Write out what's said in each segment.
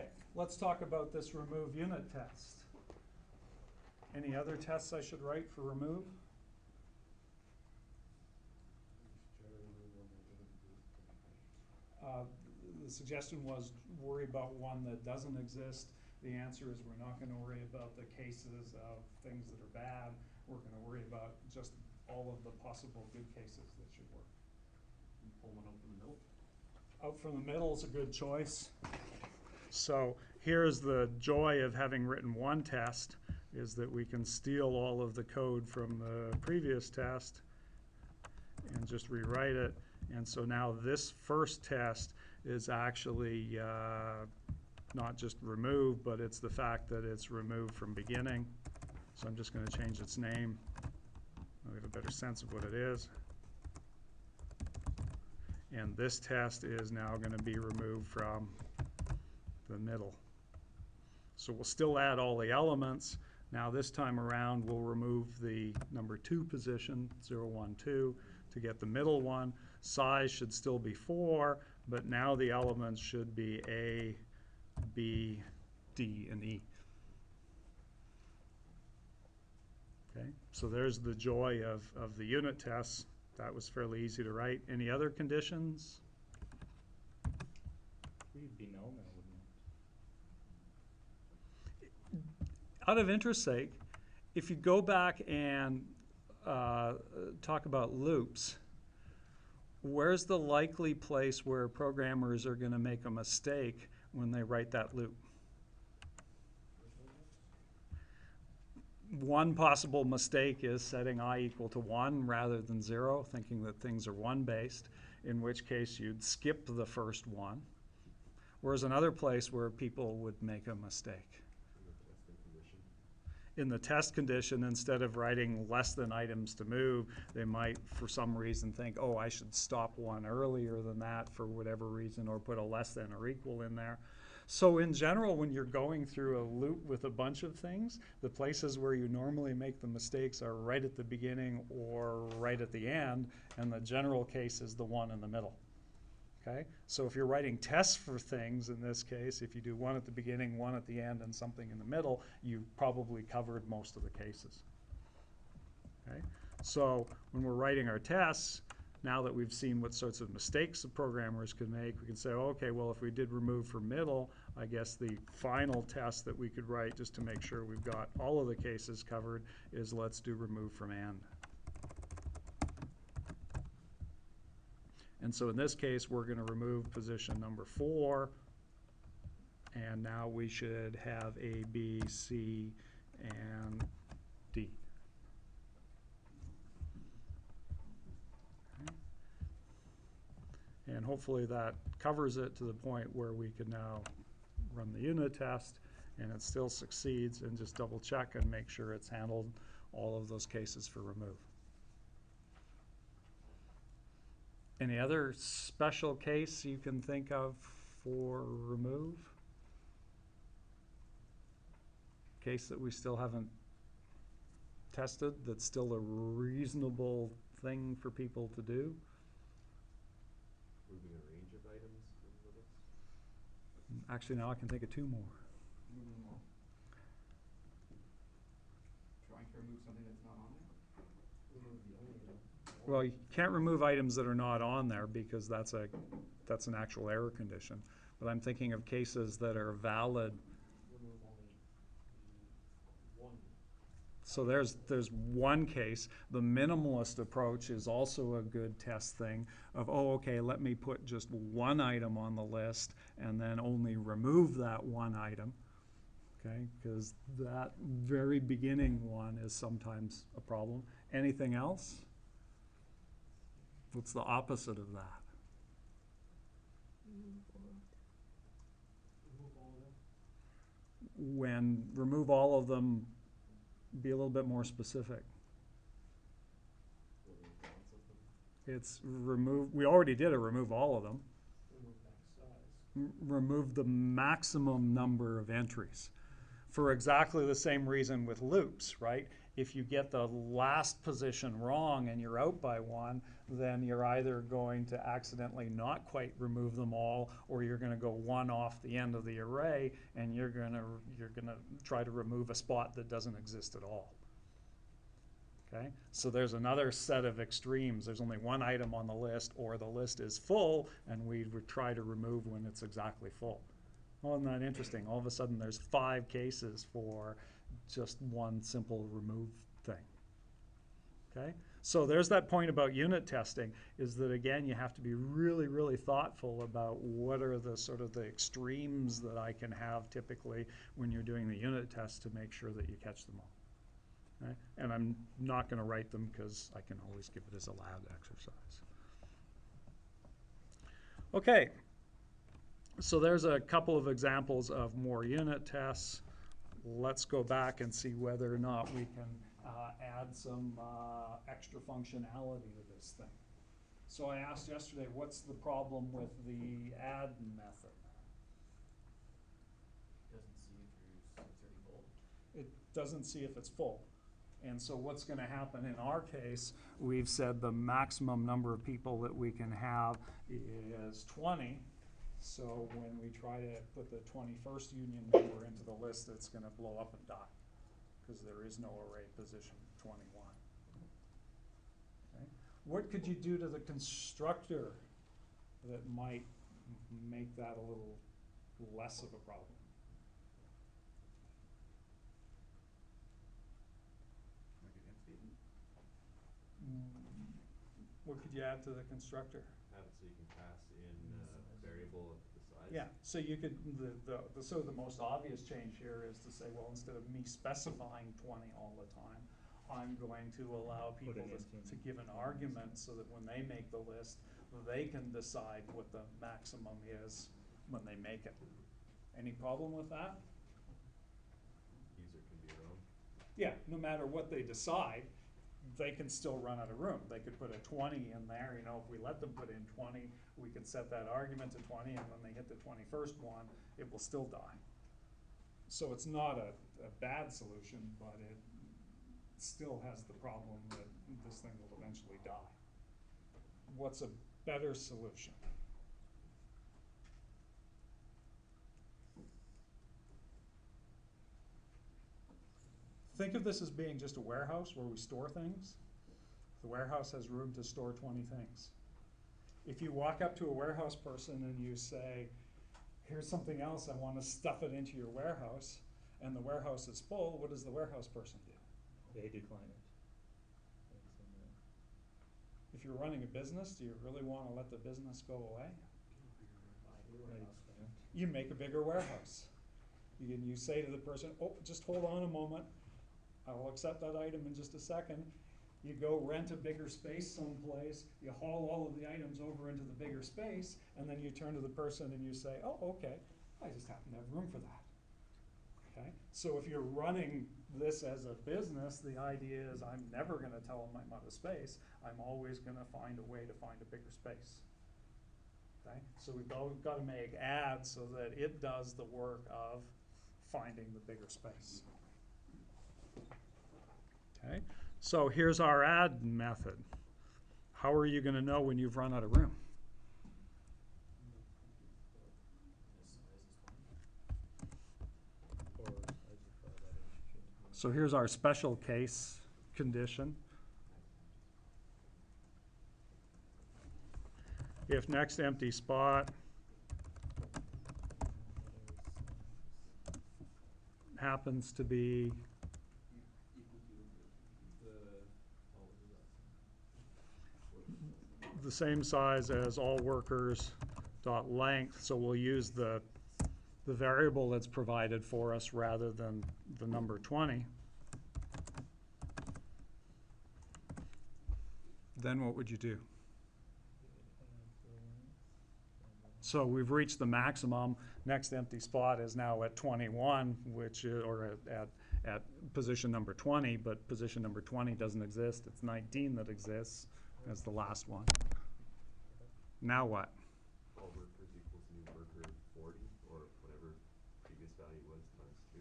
Okay, let's talk about this remove unit test. Any other tests I should write for remove? The suggestion was worry about one that doesn't exist. The answer is we're not going to worry about the cases of things that are bad. We're going to worry about just all of the possible good cases that should work. You pull one out from the middle? Out from the middle is a good choice. So here's the joy of having written one test, is that we can steal all of the code from the previous test and just rewrite it. And so now this first test is actually not just remove, but it's the fact that it's removed from beginning. So I'm just going to change its name. I'll get a better sense of what it is. And this test is now going to be removed from the middle. So we'll still add all the elements. Now this time around we'll remove the number 2 position, 0, 1, 2, to get the middle one. Size should still be 4, but now the elements should be A, B, D, and E. Okay, so there's the joy of the unit tests. That was fairly easy to write. Any other conditions? We'd be no now, wouldn't it? Out of interest's sake, if you go back and talk about loops, where's the likely place where programmers are going to make a mistake when they write that loop? One possible mistake is setting I equal to 1 rather than 0, thinking that things are 1 based, in which case you'd skip the first one. Whereas another place where people would make a mistake. In the test condition, instead of writing less than items to move, they might, for some reason, think, oh, I should stop one earlier than that for whatever reason, or put a less than or equal in there. So in general, when you're going through a loop with a bunch of things, the places where you normally make the mistakes are right at the beginning or right at the end, and the general case is the one in the middle. Okay? So if you're writing tests for things, in this case, if you do one at the beginning, one at the end, and something in the middle, you've probably covered most of the cases. Okay? So when we're writing our tests, now that we've seen what sorts of mistakes the programmers could make, we can say, oh, okay, well, if we did remove from middle, I guess the final test that we could write just to make sure we've got all of the cases covered is let's do remove from end. And so in this case, we're going to remove position number 4, and now we should have A, B, C, and D. Okay. And hopefully that covers it to the point where we can now run the unit test, and it still succeeds, and just double check and make sure it's handled all of those cases for remove. Any other special case you can think of for remove? Case that we still haven't tested, that's still a reasonable thing for people to do? Moving a range of items from the list? Actually, now I can think of 2 more. Moving them all. Trying to remove something that's not on there. Remove the only item. Well, you can't remove items that are not on there because that's an actual error condition. But I'm thinking of cases that are valid. Remove only one. So there's one case. The minimalist approach is also a good test thing of, oh, okay, let me put just one item on the list and then only remove that one item. Okay, because that very beginning one is sometimes a problem. Anything else? What's the opposite of that? Remove all of them. When remove all of them, be a little bit more specific. Remove lots of them. It's remove, we already did a remove all of them. Remove max size. Remove the maximum number of entries. For exactly the same reason with loops, right? if you get the last position wrong and you're out by one, then you're either going to accidentally not quite remove them all, or you're gonna go one off the end of the array, and you're gonna try to remove a spot that doesn't exist at all. Okay, so there's another set of extremes. There's only one item on the list, or the list is full, and we would try to remove when it's exactly full. Well, isn't that interesting? All of a sudden, there's 5 cases for just one simple remove thing. Okay, so there's that point about unit testing, is that again, you have to be really, really thoughtful about what are the sort of the extremes that I can have typically when you're doing the unit test to make sure that you catch them all. Okay? And I'm not going to write them because I can always give it as a lab exercise. Okay, so there's a couple of examples of more unit tests. Let's go back and see whether or not we can add some extra functionality to this thing. So I asked yesterday, what's the problem with the add method? Doesn't see if It doesn't see if it's already full. it's full. And so what's going to happen in our case, we've said the maximum number of people that we can have is 20. So when we try to put the 21st union member into the list, it's going to blow up and die because there is no array position 21. Okay. What could you do to the constructor that might make that a little less of a problem? What could you add to the constructor? Have it so you can pass in a variable of the size. Yeah, so you could, the most obvious change here is to say, well, instead of me specifying 20 all the time, I'm going to allow Put people it to give an argument so that when they make the list, they can decide what the maximum is when they make it. Any problem with that? User can be your own. Yeah, no matter what they decide, they can still run out of room. They could put a 20 in there, you know, if we let them put in 20, we could set that argument to 20, and when they hit the 21st one, it will still die. So it's not a bad solution, but it still has the problem that this thing will eventually die. What's a better solution? Think of this as being just a warehouse where we store things. The warehouse has room to store 20 things. If you walk up to a warehouse person and you say, here's something else, I want to stuff it into your warehouse, and the warehouse is full, what does the warehouse person do? They decline it. If you're running a business, do you really want to let the business go away? You make a bigger warehouse. You say to the person, oh, just hold on a moment. I will accept that item in just a second. You go rent a bigger space someplace, you haul all of the items over into the bigger space, and then you turn to the person and you say, oh, okay, I just happen to have room for that. Okay? So if you're running this as a business, the idea is I'm never going to tell them I'm out of space. I'm always going to find a way to find a bigger space. Okay? So we've got to make add so that it does the work of finding the bigger space. Okay, so here's our add method. How are you going to know when you've run out of room? So here's our special case condition. If next empty spot happens to be the same size as all workers dot length, so we'll use the variable that's provided for us rather than the number 20. Then what would you do? So we've reached the maximum. Next empty spot is now at 21, which is, or at position number 20, but position number 20 doesn't exist. It's 19 that exists as the last one. Now what? All workers equals new worker 40, or whatever previous value was times 2.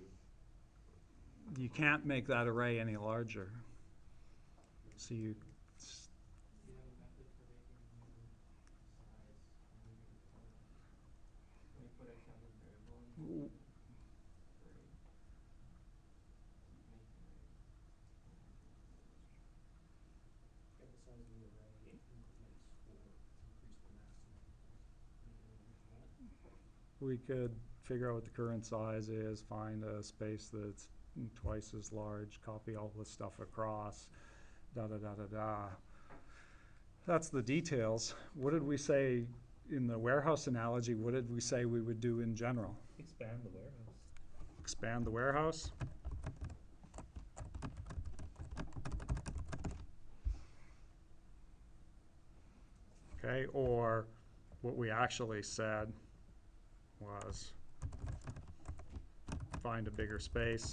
you can't make that array any larger. So you, Do you have a method for making a new size and moving it forward? When you put x on the variable and you w- array, make an array. Get the size of the array increments or increase the maximum. we could figure out what the current size is, find a space that's twice as large, copy all the stuff across, da-da-da-da-da. That's the details. What did we say in the warehouse analogy? What did we say we would do in general? Expand the warehouse. Expand the warehouse? Okay, or what we actually said was find a bigger space.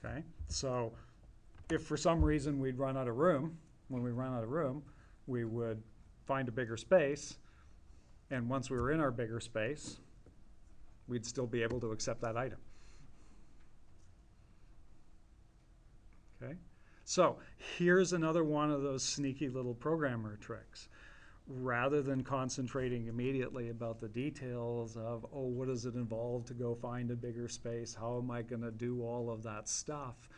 Okay, so if for some reason we'd run out of room, when we run out of room, we would find a bigger space, and once we were in our bigger space, we'd still be able to accept that item. Okay, so here's another one of those sneaky little programmer tricks. Rather than concentrating immediately about the details of, oh, what does it involve to go find a bigger space? How am I going to do all of that stuff?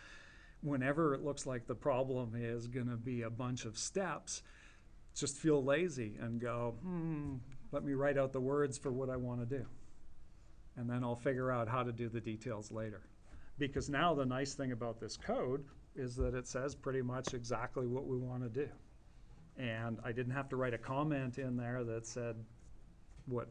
Whenever it looks like the problem is going to be a bunch of steps, just feel lazy and go, let me write out the words for what I want to do. And then I'll figure out how to do the details later. Because now the nice thing about this code is that it says pretty much exactly what we want to do. And I didn't have to write a comment in there that said what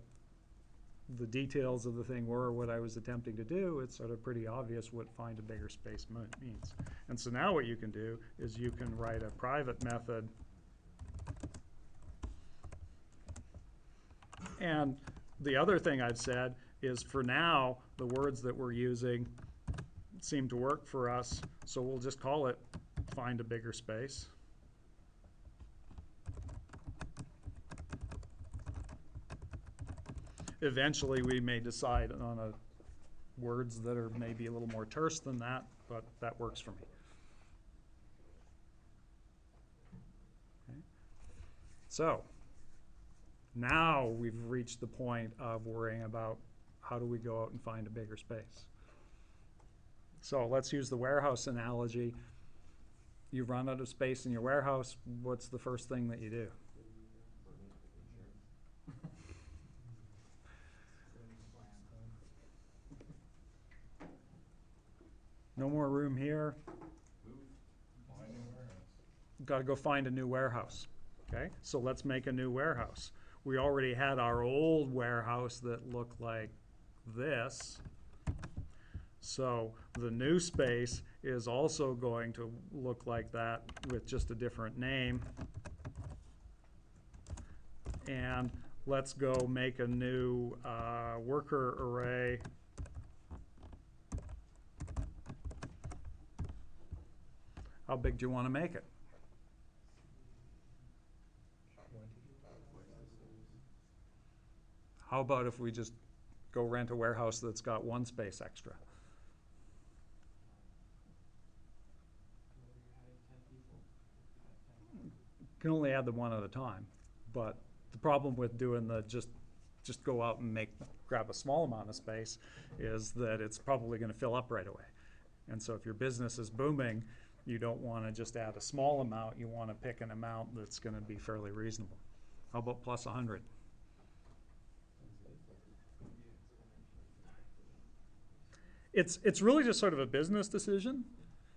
the details of the thing were, what I was attempting to do. It's sort of pretty obvious what find a bigger space means. And so now what you can do is you can write a private method. And the other thing I've said is for now, the words that we're using seem to work for us, so we'll just call it find a bigger space. Eventually, we may decide on words that are maybe a little more terse than that, but that works for me. Okay. So now we've reached the point of worrying about how do we go out and find a bigger space. So let's use the warehouse analogy. You run out of space in your warehouse, what's the first thing that you do? No more room here. Find a warehouse. Got to go find a new warehouse. Okay, so let's make a new warehouse. We already had our old warehouse that looked like this. So the new space is also going to look like that with just a different name. And let's go make a new worker array. How big do you want to make it? How about if we just go rent a warehouse that's got one space extra? You can only add them one at a time, but the problem with doing the just go out and grab a small amount of space is that it's probably going to fill up right away. And so if your business is booming, you don't want to just add a small amount. You want to pick an amount that's going to be fairly reasonable. How about plus 100? It's really just sort of a business decision,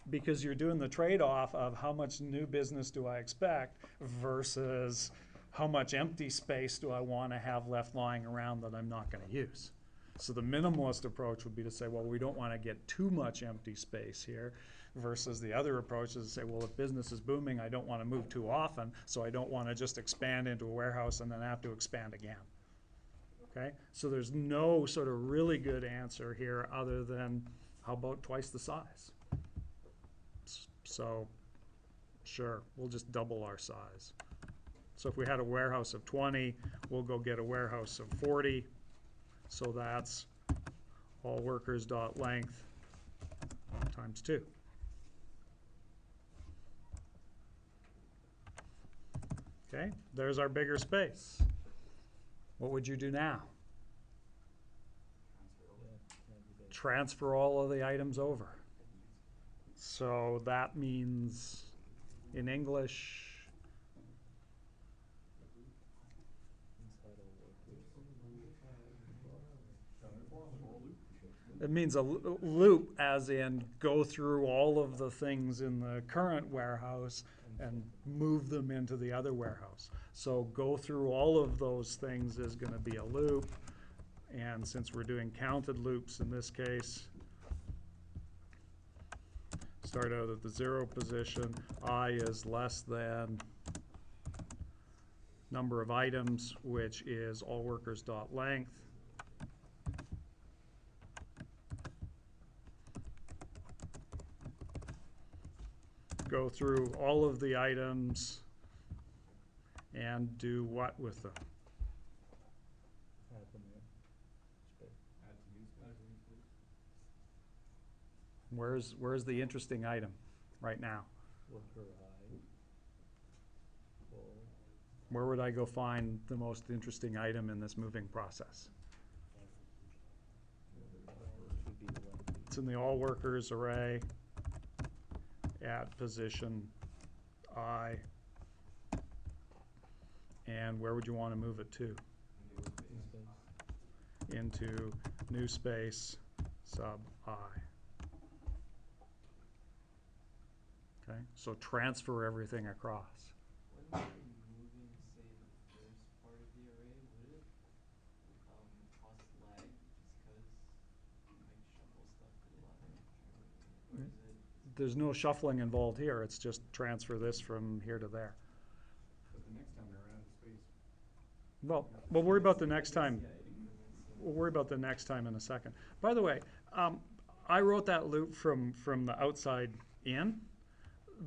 because you're doing the trade-off of how much new business do I expect versus how much empty space do I want to have left lying around that I'm not going to use. So the minimalist approach would be to say, well, we don't want to get too much empty space here, versus the other approach is to say, well, if business is booming, I don't want to move too often, so I don't want to just expand into a warehouse and then have to expand again. Okay? So there's no sort of really good answer here other than how about twice the size? So sure, we'll just double our size. So if we had a warehouse of 20, we'll go get a warehouse of 40. So that's all workers dot length times 2. Okay, there's our bigger space. What would you do now? Transfer all of the items over. So that means in English, it means a loop, as in go through all of the things in the current warehouse and move them into the other warehouse. So go through all of those things is going to be a loop. And since we're doing counted loops in this case, start out at the 0 position, I is less than number of items, which is all workers dot length. Go through all of the items and do what with them? Add to new space. Where's the interesting item right now? Where would I go find the most interesting item in this moving process? It's in the all workers array at position I. And where would you want to move it to? Into new space sub I. Okay, so transfer everything across. When we're moving, say, the first part of the array, would it cause lag just because you might shuffle stuff to the left? Or is it? There's no shuffling involved here. It's just transfer this from here to there. But the next time they're out of space. Well, we'll worry about the next time. We'll worry about the next time in a second. By the way, I wrote that loop from the outside in.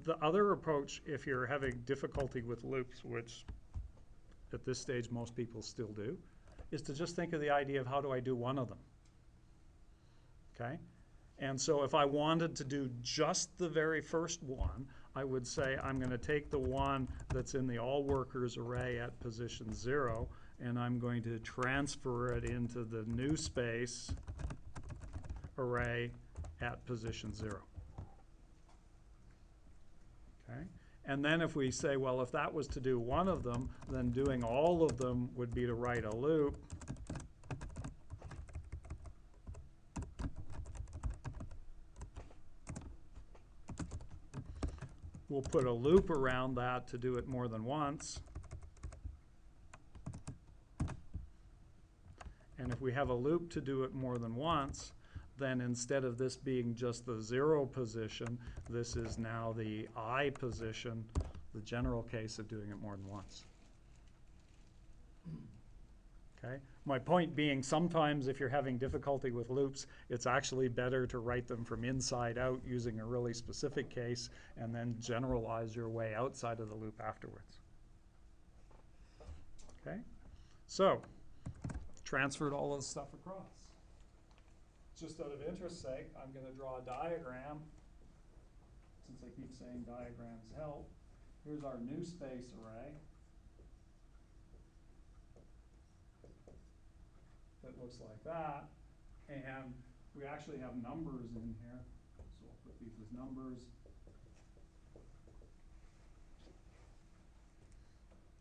The other approach, if you're having difficulty with loops, which at this stage most people still do, is to just think of the idea of how do I do one of them. Okay? And so if I wanted to do just the very first one, I would say I'm going to take the one that's in the all workers array at position 0, and I'm going to transfer it into the new space array at position 0. Okay? And then if we say, well, if that was to do one of them, then doing all of them would be to write a loop. We'll put a loop around that to do it more than once. And if we have a loop to do it more than once, then instead of this being just the 0 position, this is now the I position, the general case of doing it more than once. Okay? My point being, sometimes if you're having difficulty with loops, it's actually better to write them from inside out using a really specific case and then generalize your way outside of the loop afterwards. Okay? So, transferred all of this stuff across. Just out of interest's sake, I'm going to draw a diagram. Since I keep saying diagrams help, here's our new space array. That looks like that. And we actually have numbers in here. So I'll put these as numbers.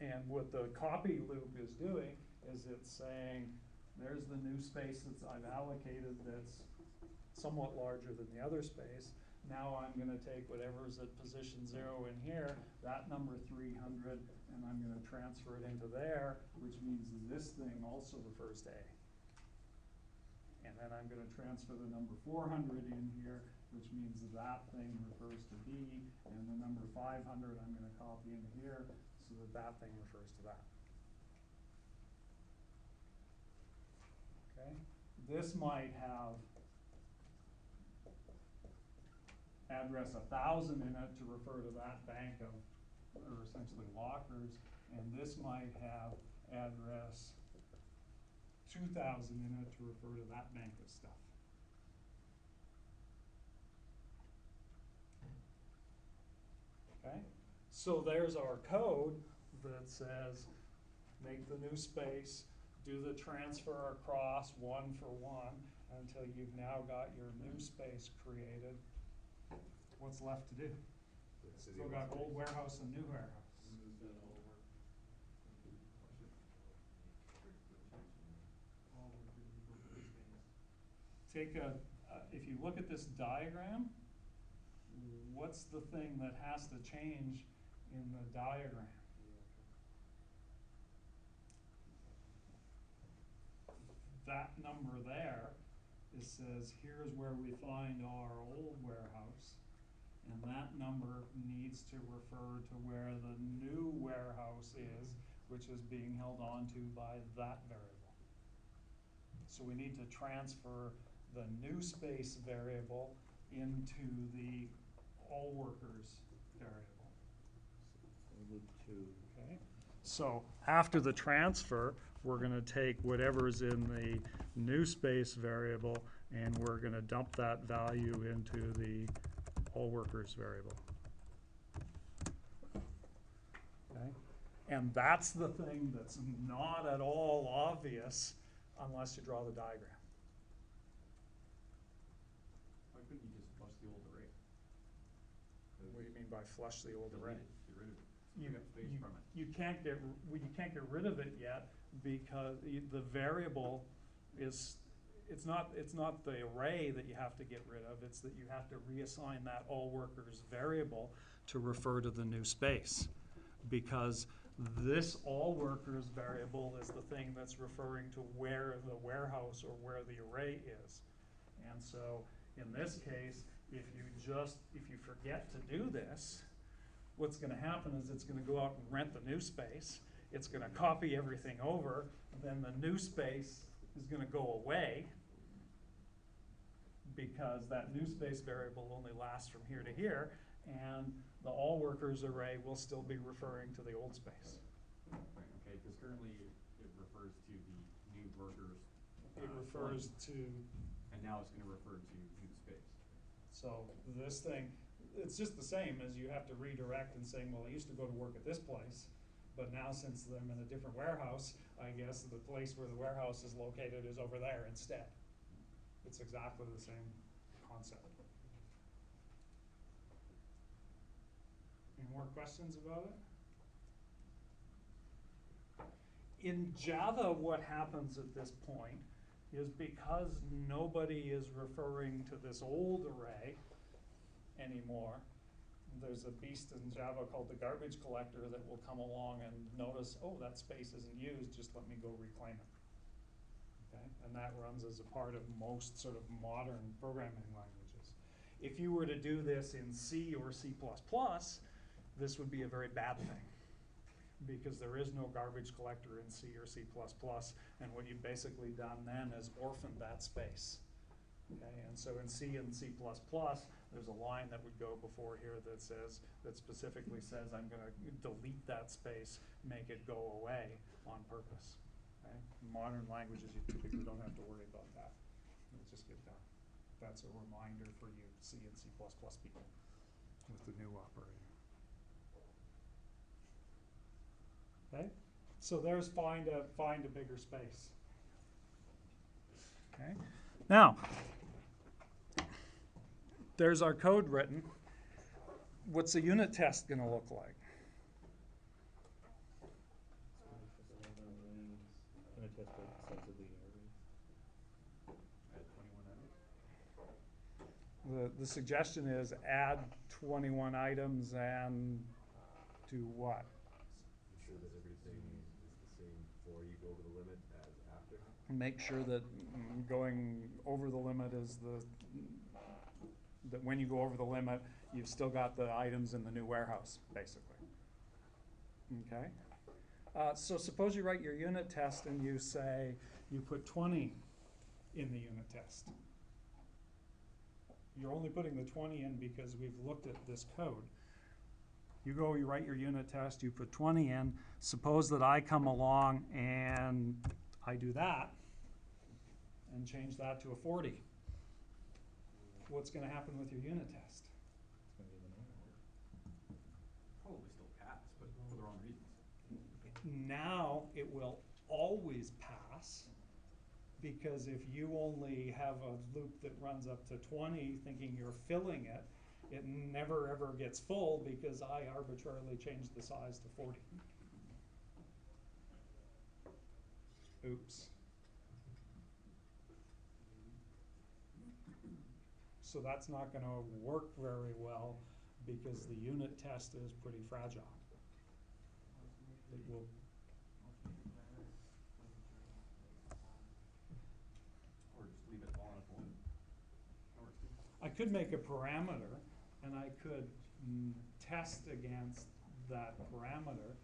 And what the copy loop is doing is it's saying, there's the new space that I've allocated that's somewhat larger than the other space. Now I'm going to take whatever's at position 0 in here, that number 300, and I'm going to transfer it into there, which means this thing also refers to A. And then I'm going to transfer the number 400 in here, which means that thing refers to B, and the number 500 I'm going to copy into here, so that thing refers to that. Okay? This might have address 1,000 in it to refer to that bank of, or essentially lockers, and this might have address 2000 in it to refer to that bank of stuff. Okay, so there's our code that says make the new space, do the transfer across one for one until you've now got your new space created. What's left to do? Still got old warehouse and new warehouse. Take a, if you look at this diagram, what's the thing that has to change in the diagram? That number there, it says here's where we find our old warehouse, and that number needs to refer to where the new warehouse is, which is being held onto by that variable. So we need to transfer the new space variable into the all workers variable. Okay. So after the transfer, we're going to take whatever's in the new space variable and we're going to dump that value into the all workers variable. Okay. And that's the thing that's not at all obvious unless you draw the diagram. Why couldn't you just flush the old array? What do you mean by flush the old array? Get rid of it. You, Get space from it. you can't get rid of it yet because the variable is, it's not the array that you have to get rid of, it's that you have to reassign that all workers variable to refer to the new space. Because this all workers variable is the thing that's referring to where the warehouse or where the array is. And so in this case, if you forget to do this, what's going to happen is it's going to go out and rent the new space. It's going to copy everything over. Then the new space is going to go away because that new space variable only lasts from here to here. And the all workers array will still be referring to the old space. Right, okay, because currently it refers to the new workers. It refers to, And now it's gonna refer to new space. so this thing, it's just the same as you have to redirect and saying, well, I used to go to work at this place, but now since I'm in a different warehouse, I guess the place where the warehouse is located is over there instead. It's exactly the same concept. Any more questions about it? In Java, what happens at this point is because nobody is referring to this old array anymore, there's a beast in Java called the garbage collector that will come along and notice, oh, that space isn't used, just let me go reclaim it. Okay? And that runs as a part of most sort of modern programming languages. If you were to do this in C or C++, this would be a very bad thing because there is no garbage collector in C or C++, and what you've basically done then is orphaned that space. Okay, and so in C and C++, there's a line that would go before here that says, that specifically says, I'm going to delete that space, make it go away on purpose. Okay? In modern languages, you typically don't have to worry about that. It'll just get done. That's a reminder for you C and C++ people with the new operator. Okay, so there's find a bigger space. Okay, now there's our code written. What's a unit test going to look like? Gonna test it extensively Add 21 items. The suggestion is add 21 items and do what? Make sure that everything is the same before you go over the limit as after. Make sure that going over the limit is that when you go over the limit, you've still got the items in the new warehouse, basically. Okay? So suppose you write your unit test and you say you put 20 in the unit test. You're only putting the 20 in because we've looked at this code. You go, you write your unit test, you put 20 in. Suppose that I come along and I do that and change that to a 40. What's going to happen with your unit test? Probably still pass, but for the wrong reasons. Now it will always pass, because if you only have a loop that runs up to 20 thinking you're filling it, it never ever gets full because I arbitrarily changed the size to 40. Oops. So that's not going to work very well because the unit test is pretty fragile. It will. Or just leave it all in a point. That works too. I could make a parameter and I could test against that parameter,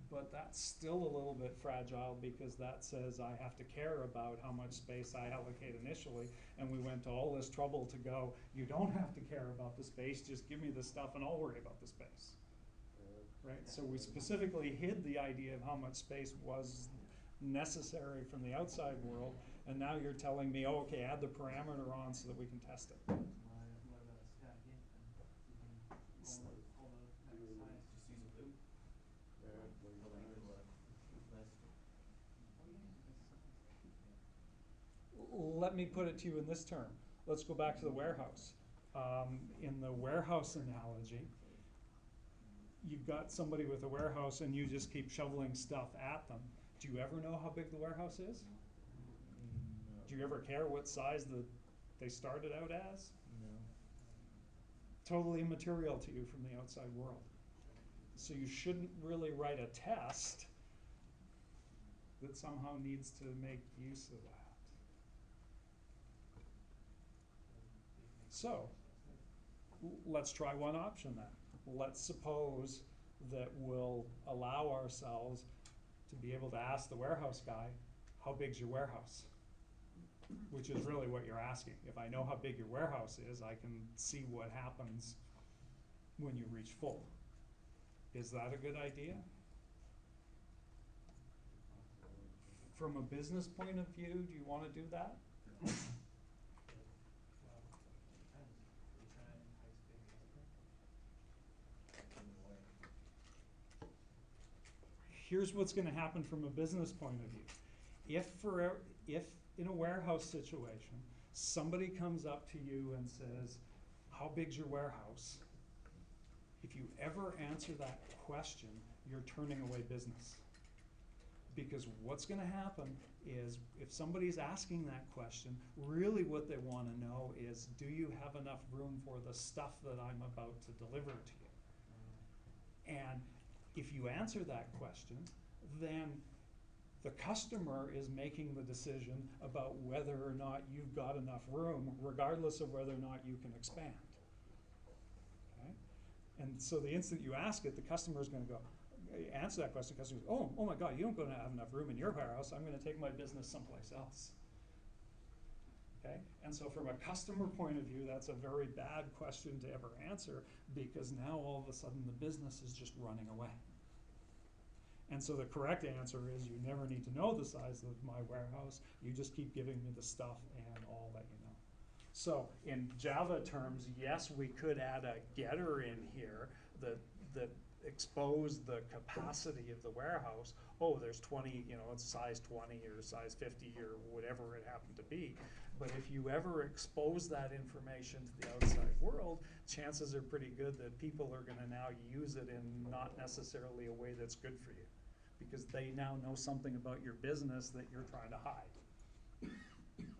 but that's still a little bit fragile because that says I have to care about how much space I allocate initially, and we went to all this trouble to go, you don't have to care about the space, just give me the stuff and I'll worry about the space. Right? So we specifically hid the idea of how much space was necessary from the outside world, and now you're telling me, oh, okay, add the parameter on so that we can test it. What about a static int then? You can all the max size. Just use a loop. Let me put it to you in this term. Let's go back to the warehouse. In the warehouse analogy, you've got somebody with a warehouse and you just keep shoveling stuff at them. Do you ever know how big the warehouse is? Do you ever care what size they started out as? No. Totally immaterial to you from the outside world. So you shouldn't really write a test that somehow needs to make use of that. So let's try one option then. Let's suppose that we'll allow ourselves to be able to ask the warehouse guy, how big's your warehouse? Which is really what you're asking. If I know how big your warehouse is, I can see what happens when you reach full. Is that a good idea? From a business point of view, do you want to do that? Here's what's going to happen from a business point of view. If in a warehouse situation, somebody comes up to you and says, how big's your warehouse? If you ever answer that question, you're turning away business. Because what's going to happen is if somebody's asking that question, really what they want to know is, do you have enough room for the stuff that I'm about to deliver to you? And if you answer that question, then the customer is making the decision about whether or not you've got enough room, regardless of whether or not you can expand. Okay? And so the instant you ask it, the customer is going to go, answer that question, the customer goes, oh my God, you don't going to have enough room in your warehouse, I'm going to take my business someplace else. Okay? And so from a customer point of view, that's a very bad question to ever answer, because now all of a sudden the business is just running away. And so the correct answer is you never need to know the size of my warehouse, you just keep giving me the stuff and I'll let you know. So in Java terms, yes, we could add a getter in here that exposed the capacity of the warehouse. Oh, there's 20, it's size 20 or size 50 or whatever it happened to be. But if you ever expose that information to the outside world, chances are pretty good that people are going to now use it in not necessarily a way that's good for you, because they now know something about your business that you're trying to hide.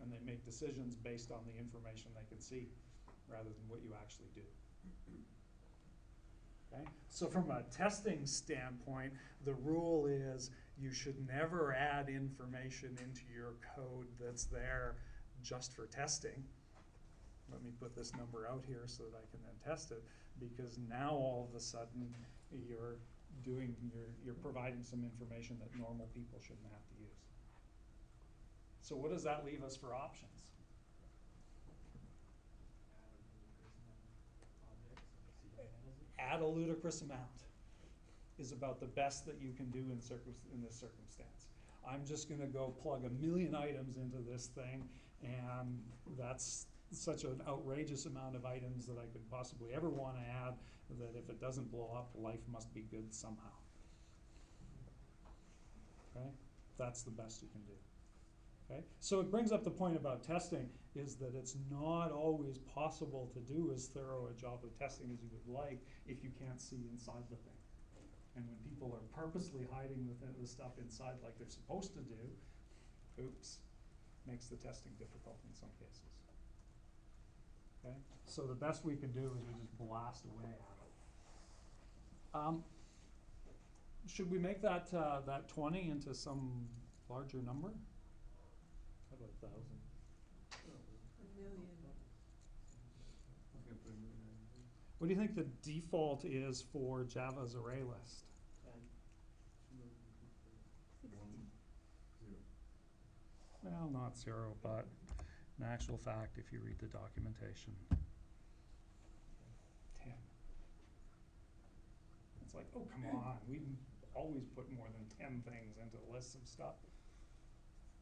And they make decisions based on the information they can see rather than what you actually do. Okay? So from a testing standpoint, the rule is you should never add information into your code that's there just for testing. Let me put this number out here so that I can then test it, because now all of a sudden you're providing some information that normal people shouldn't have to use. So what does that leave us for options? at a ludicrous amount is about the best that you can do in this circumstance. I'm just gonna go plug 1,000,000 items into this thing, and that's such an outrageous amount of items that I could possibly ever wanna add, that if it doesn't blow up, life must be good somehow. Okay, that's the best you can do. Okay, so it brings up the point about testing, is that it's not always possible to do as thorough a job of testing as you would like if you can't see inside the thing. And when people are purposely hiding the stuff inside like they're supposed to do, oops, makes the testing difficult in some cases. Okay, so the best we can do is we just blast away at it. Should we make that 20 into some larger number? How about 1,000? What do you think the default is for Java's array list? 0. Well, not 0, but in actual fact, if you read the documentation, 10. It's like, oh, come on, we always put more than 10 things into lists of stuff.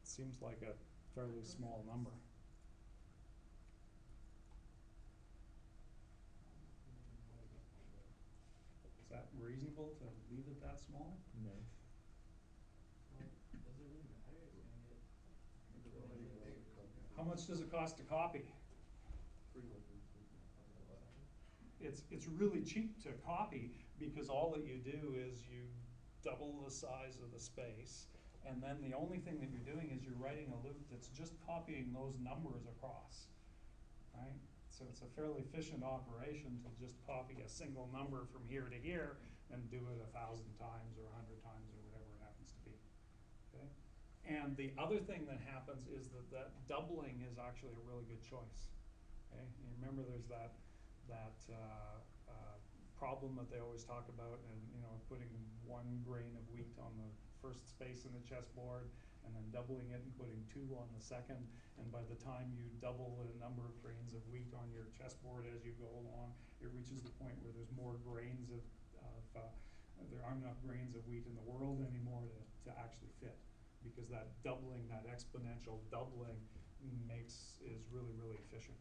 It seems like a fairly small number. Is that reasonable to leave it that small? No. Well, does it really matter? It's gonna get How much does it cost to copy? It's really cheap to copy, because all that you do is you double the size of the space, and then the only thing that you're doing is you're writing a loop that's just copying those numbers across, right? So it's a fairly efficient operation to just copy a single number from here to here and do it 1,000 times or 100 times or whatever it happens to be, okay? And the other thing that happens is that doubling is actually a really good choice, okay? And remember, there's that problem that they always talk about, and putting 1 grain of wheat on the first space in the chessboard, and then doubling it and putting 2 on the second, and by the time you double the number of grains of wheat on your chessboard as you go along, it reaches the point where there's more grains there aren't enough grains of wheat in the world anymore to actually fit, because that doubling, that exponential doubling is really, really efficient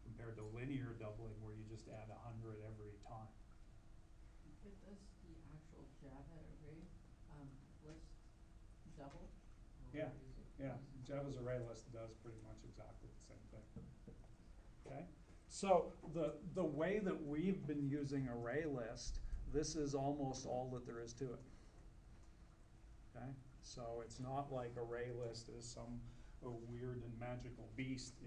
compared to linear doubling where you just add 100 every time. But does the actual Java array list double? Yeah, yeah. Java's array list does pretty much exactly the same thing. Okay, so the way that we've been using array list, this is almost all that there is to it. Okay, so it's not like array list is some weird and magical beast.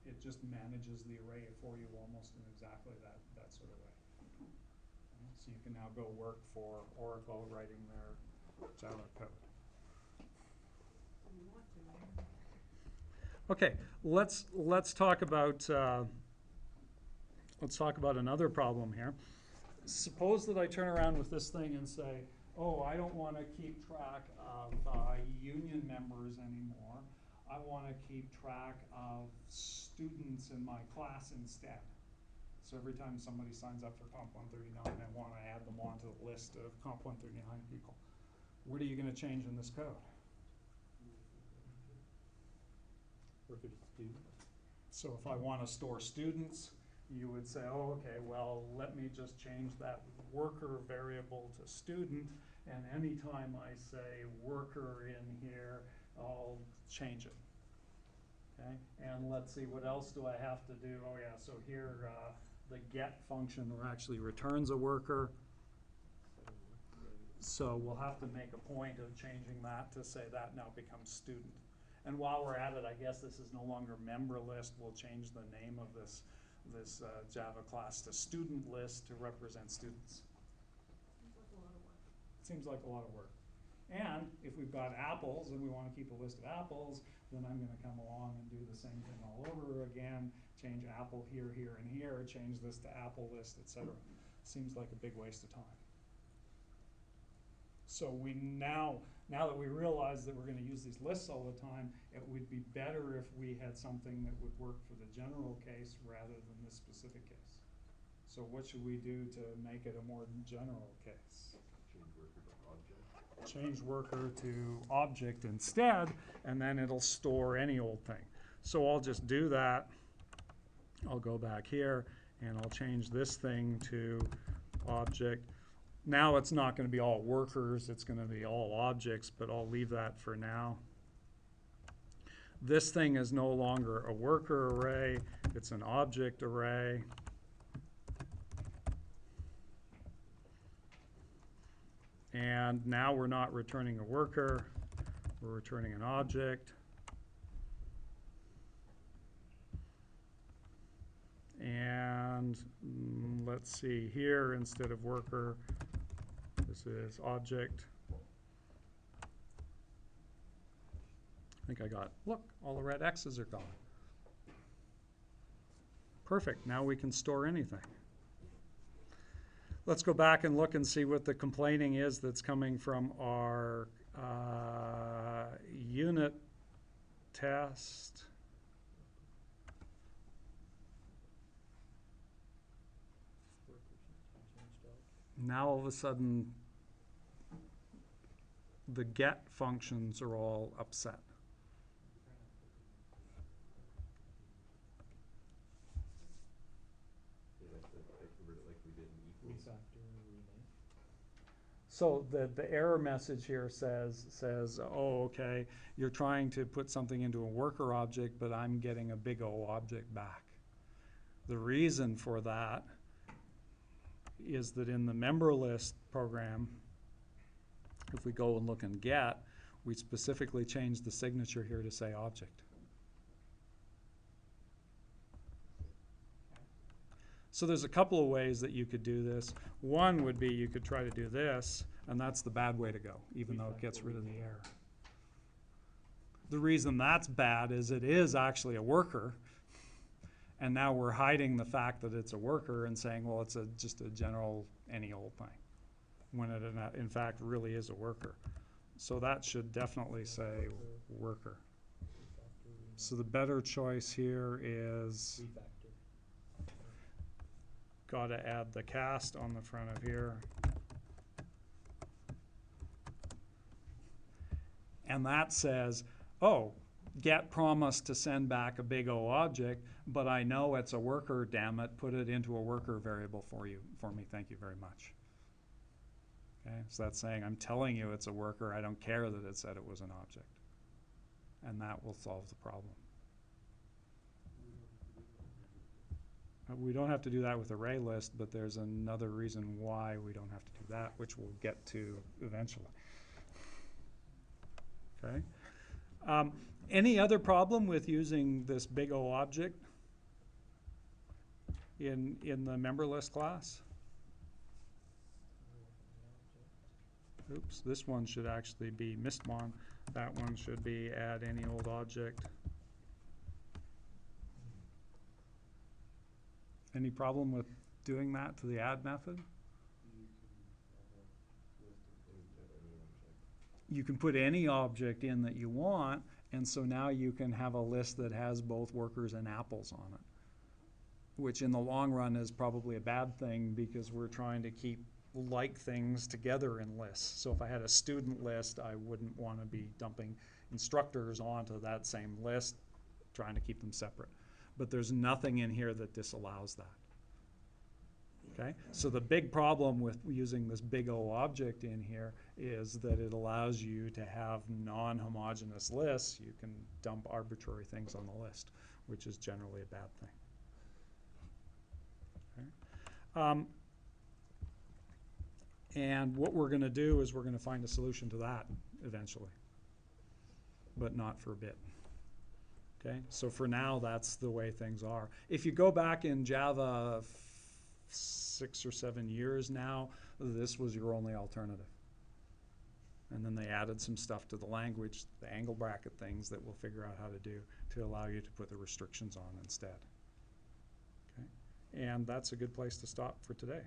It just manages the array for you almost in exactly that sort of way. Okay, so you can now go work for Oracle writing their Java code. Okay, let's talk about another problem here. Suppose that I turn around with this thing and say, oh, I don't want to keep track of union members anymore. I want to keep track of students in my class instead. So every time somebody signs up for Comp139, I want to add them onto the list of Comp139 people. What are you going to change in this code? Worker to student. So if I want to store students, you would say, oh, okay, well, let me just change that worker variable to student, and anytime I say worker in here, I'll change it. Okay, and let's see, what else do I have to do? Oh yeah, so here the get function actually returns a worker. So we'll have to make a point of changing that to say that now becomes student. And while we're at it, I guess this is no longer member list. We'll change the name of this Java class to student list to represent students. Seems like a lot of work. And if we've got apples and we want to keep a list of apples, then I'm going to come along and do the same thing all over again, change apple here, here, and here, change this to apple list, etc. Seems like a big waste of time. So we now that we realize that we're going to use these lists all the time, it would be better if we had something that would work for the general case rather than this specific case. So what should we do to make it a more general case? Change worker to object. Change worker to object instead, and then it'll store any old thing. So I'll just do that. I'll go back here and I'll change this thing to object. Now it's not going to be all workers, it's going to be all objects, but I'll leave that for now. This thing is no longer a worker array, it's an object array. And now we're not returning a worker, we're returning an object. And let's see, here instead of worker, this is object. I think I got, look, all the red X's are gone. Perfect, now we can store anything. Let's go back and look and see what the complaining is that's coming from our unit test. Now all of a sudden, the get functions are all upset. So the error message here says, oh, okay, you're trying to put something into a worker object, but I'm getting a big O object back. The reason for that is that in the MemberList program, if we go and look in get, we specifically change the signature here to say object. So there's a couple of ways that you could do this. One would be you could try to do this, and that's the bad way to go, even though it gets rid of the error. The reason that's bad is it is actually a worker, and now we're hiding the fact that it's a worker and saying, well, it's just a general any old thing, when it in fact really is a worker. So that should definitely say worker. So the better choice here is got to add the cast on the front of here. And that says, oh, get promised to send back a big O object, but I know it's a worker, damn it, put it into a worker variable for me, thank you very much. Okay, so that's saying I'm telling you it's a worker, I don't care that it said it was an object. And that will solve the problem. We don't have to do that with array list, but there's another reason why we don't have to do that, which we'll get to eventually. Okay. Any other problem with using this big O object in the MemberList class? Oops, this one should actually be missed one. That one should be add any old object. Any problem with doing that to the add method? You can put any object in that you want, and so now you can have a list that has both workers and apples on it, which in the long run is probably a bad thing because we're trying to keep like things together in lists. So if I had a student list, I wouldn't want to be dumping instructors onto that same list, trying to keep them separate. But there's nothing in here that disallows that. Okay? So the big problem with using this big O object in here is that it allows you to have non-homogeneous lists. You can dump arbitrary things on the list, which is generally a bad thing. Okay? And what we're going to do is we're going to find a solution to that eventually, but not for a bit. Okay, so for now, that's the way things are. If you go back in Java 6 or 7 years now, this was your only alternative. And then they added some stuff to the language, the angle bracket things that we'll figure out how to do to allow you to put the restrictions on instead. Okay, and that's a good place to stop for today.